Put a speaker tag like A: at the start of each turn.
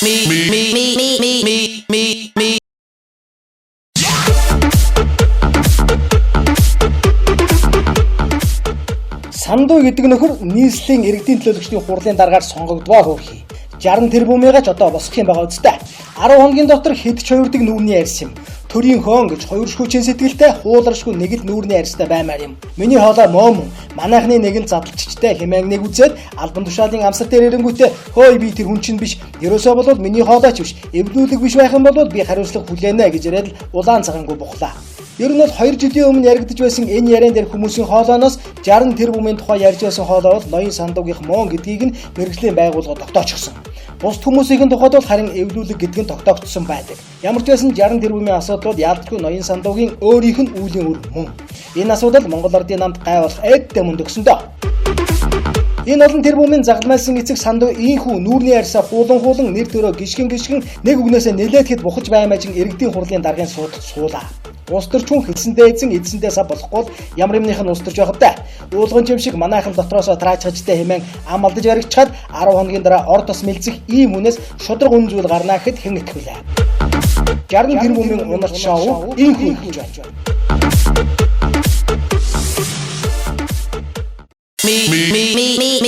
A: me.
B: Сандуу гэдэг нөхөр нийслэлийн иргэдийн төлөөлөгчдийн хурлын дараагаар сонгогдвоо хөрхий. 60 тэрбумыгаа ч одоо босгох юм байгаа үстэй. 10 хоногийн дотор хэд ч хоёрдаг нүүрний арьс юм. Төрийн хоон гэж хоёр шгүүчэн сэтгэлтэй хууларшгүй нэг л нүүрний арьстай баймаар юм. Миний хоолой мөн манайхны нэг л задлччтай хэмээн нэг үзээд албан тушаалын амсар дээр ирэнгүүтээ хөөе би тэр хүн чинь биш. Ерөөсөө бол миний хоолойч биш. Эвлүүлэг биш байх юм бол би хариуцлага хүлээнэ гэж яриад улаан цагаангүй бухлаа. Ер нь бол 2 жилийн өмнө яригдж байсан энэ яриан дээр хүмүүсийн хоолойноос 60 тэрбумын тухай ярьж байсан хоолой бол ноён сандуугийнх мөн гэдгийг нь мэрэгжлийн байгууллага тогтоочсон. Бусд хүмүүсийн тухайд бол харин эвлүүлэг гэдэг нь тогтоогдсон байдаг. Ямар ч байсан 60 тэрбумын асуудлууд яалтчгүй ноён сандуугийн өөрийнх нь үлийн үр мөн. Энэ асуудал Монгол Ардын намд гай болох эддэ мөндөгсөндөө. Энэ олон тэрбумын загалмайлсан эцэг сандуу ийхүү нүүрний арьсаа хуулан нэр төрөө гიშгэн нэг үгнээсээ нэлээдхэд бухаж баймаажин иргэдийн хурлын даргын суудалд суулаа. Улс төрч хүн хэлсэндээ эзэн эзэндээ сав болохгүй бол ямар юмных нь улс төрч байх вэ? Уулган жим шиг манайхан дотроос траачхажтай хэмээн ам алдаж баригчаад 10 хоногийн дараа ор тос мэлзэх ийм хүнээс шудраг үн зүйл гарна гэхэд хэн итгэвүлээ? 60 тэрбумын унарч шоу ийхүү хийж байна.
A: Me.